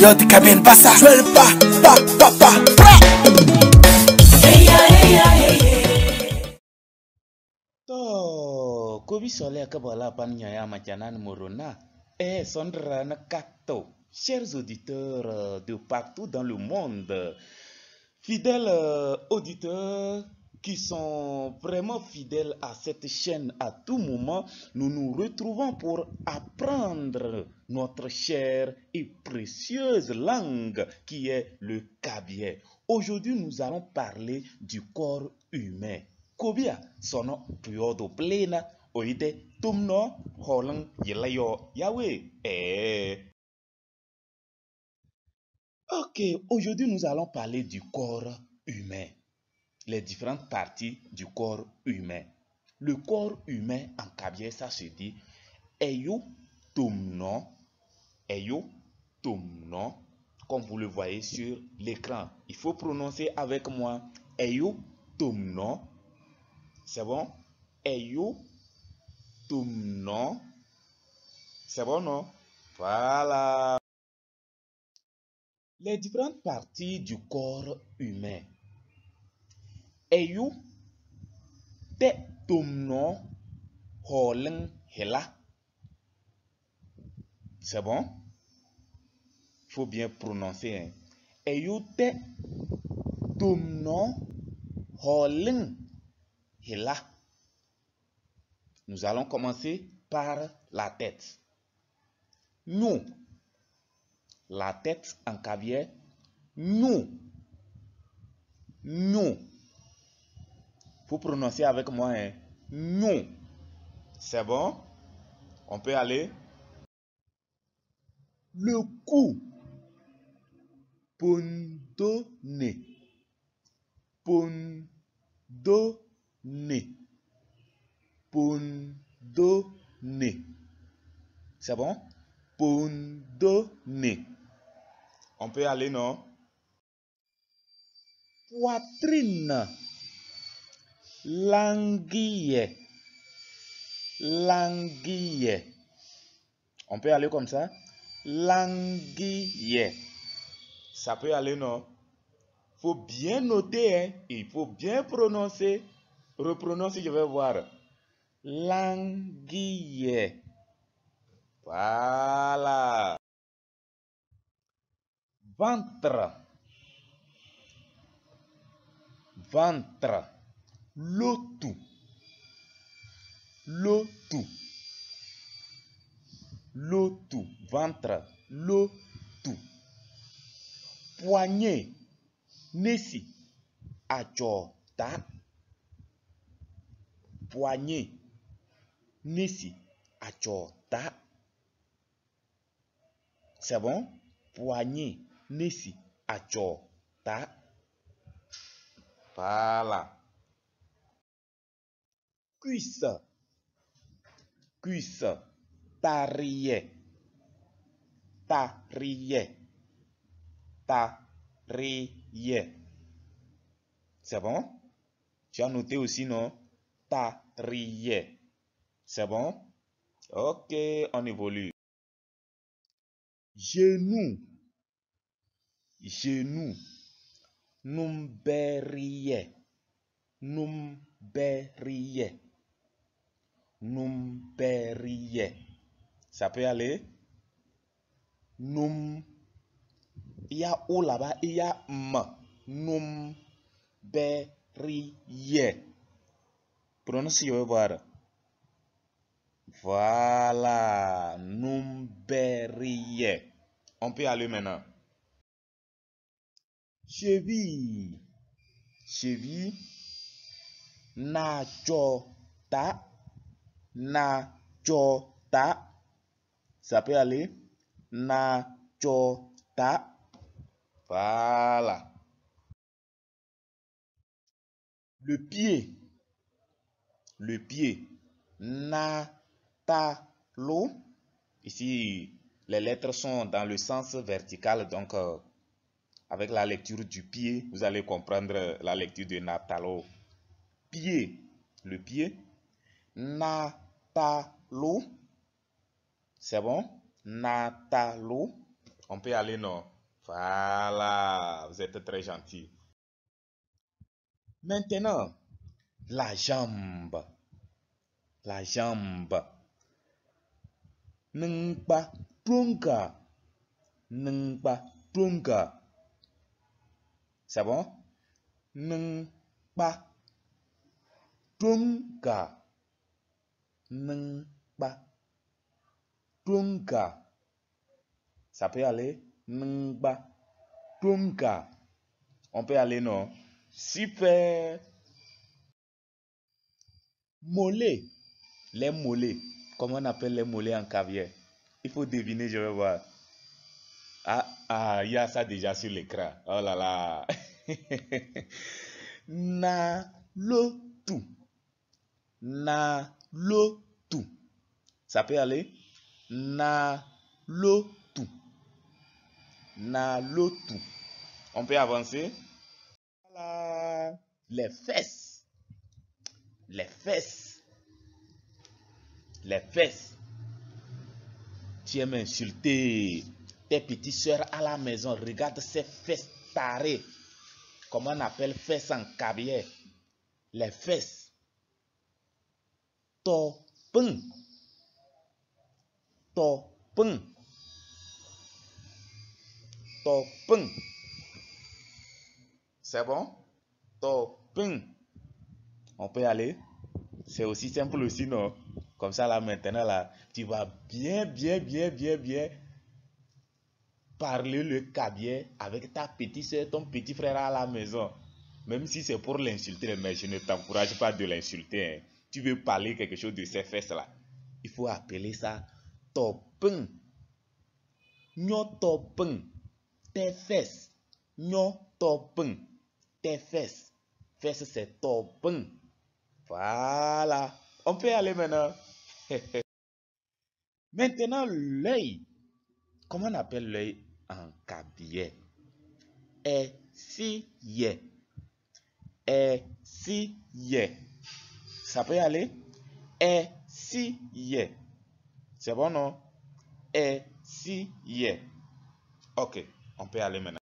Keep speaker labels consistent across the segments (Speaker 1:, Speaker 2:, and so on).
Speaker 1: Yo te cabine bassa. Je le pa.
Speaker 2: To kobi sole kabala panya ya machanan morona. Sondra na kato. Chers auditeurs de partout dans le monde, fidèles auditeurs qui sont vraiment fidèles à cette chaîne à tout moment, nous nous retrouvons pour apprendre notre chère et précieuse langue qui est le kabye. Aujourd'hui, nous allons parler du corps humain. Kobia sono pyodo plena oide tumno holang yelayo yawe. Ok, aujourd'hui nous allons parler du corps humain, les différentes parties du corps humain. Le corps humain en kabye, ça se dit eyo tumno, comme vous le voyez sur l'écran. Il faut prononcer avec moi eyo tumno. C'est bon? Eyo tumno. C'est bon, non? Voilà. Les différentes parties du corps humain. Eyu te tumno holen hela. C'est bon? Il faut bien prononcer. Hein? Eyu te tumno holen hela. Nous allons commencer par la tête. Nous. La tête en kabye. Nous. Faut prononcer avec moi. Hein? Nous. C'est bon? On peut aller. Le cou. Pondone. C'est bon? Pondone. On peut aller, non? Poitrine. Languille. On peut aller comme ça? Languille. Ça peut aller, non? Faut bien noter, hein? Il faut bien prononcer. Reprononcer, je vais voir. Languille. Voilà. Ventre. Lotu. Ventre. Lotu. Poignet. Nesi. Achota. Poignet. Nesi. Achota. C'est bon? Poignet. Nesi. Achota. Voilà. Cuisse. Tarier. C'est bon? Tu as noté aussi, non? Tarier. C'est bon? Ok, on évolue. Genou. Numberie. Ça peut aller? Il y a O là-bas, il y a M. Numberie. Prononce, je vais voir. Voilà. Numberie. On peut aller maintenant. Cheville. Nachota. Ça peut aller? Nachota. Voilà. Le pied. Natalo. Ici, les lettres sont dans le sens vertical, donc avec la lecture du pied, vous allez comprendre la lecture de natalo. Pied. Le pied. Natalo. C'est bon? Natalo. On peut aller, non? Voilà, vous êtes très gentil. Maintenant, la jambe. La jambe. Nungpa tunga. Nungpa tunga. C'est bon? Nungpa tunga. Nungpa tunga. Ça peut aller? Nungpa tunga. On peut aller, non? Super. Mollet. Les mollets. Comment on appelle les mollets en caviar? Il faut deviner, je vais voir. Il y a ça déjà sur l'écran. Oh là là. Nalotu. Nalotu. Ça peut aller? Nalotu. Nalotu. On peut avancer? Voilà. Les fesses. Les fesses. Les fesses. Tu aimes insulter tes petites soeurs à la maison. Regarde ces fesses tarées. Comment on appelle fesses en caviar? Les fesses. Topeng. Topeng. Topeng. C'est bon? Topeng. On peut aller? C'est aussi simple aussi, non? Comme ça, là, maintenant, là, tu vas bien parler le caviar avec ta petite soeur, ton petit frère à la maison. Même si c'est pour l'insulter, mais je ne t'encourage pas de l'insulter. Hein. Tu veux parler quelque chose de ces fesses-là. Il faut appeler ça topeng. Nyo topeng. Tes fesses. Nyo topeng. Tes fesses. Fesses, c'est topeng. Voilà. On peut aller maintenant. Maintenant, l'œil. Comment on appelle l'œil en caviar? Essier. Essier. Ça peut y aller? Essier. C'est bon, non? Essier. Ok, on peut aller maintenant.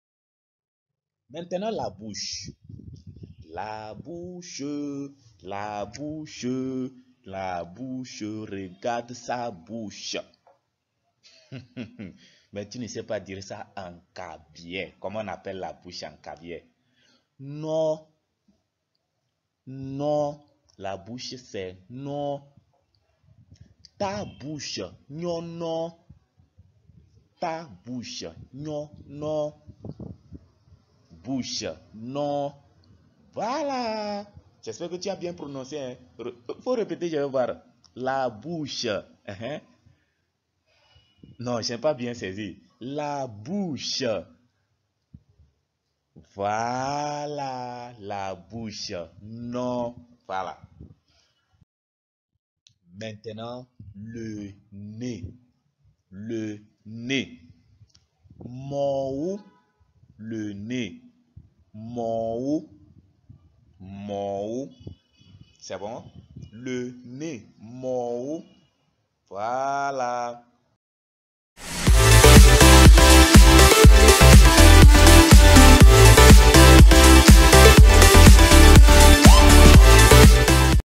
Speaker 2: Maintenant, la bouche. La bouche, la bouche, la bouche, regarde sa bouche. Mais tu ne sais pas dire ça en caviar. Comment on appelle la bouche en caviar? Non, non, la bouche c'est non. Ta bouche, non, non. Ta bouche, non, non. Bouche, non. Voilà. J'espère que tu as bien prononcé. Hein. Faut répéter, je vais voir. La bouche. Non, je n'ai pas bien saisi. La bouche. Voilà. La bouche. Non. Voilà. Maintenant, le nez. Le nez. Mon le nez. Mon c'est bon? Le nez. Mon voilà.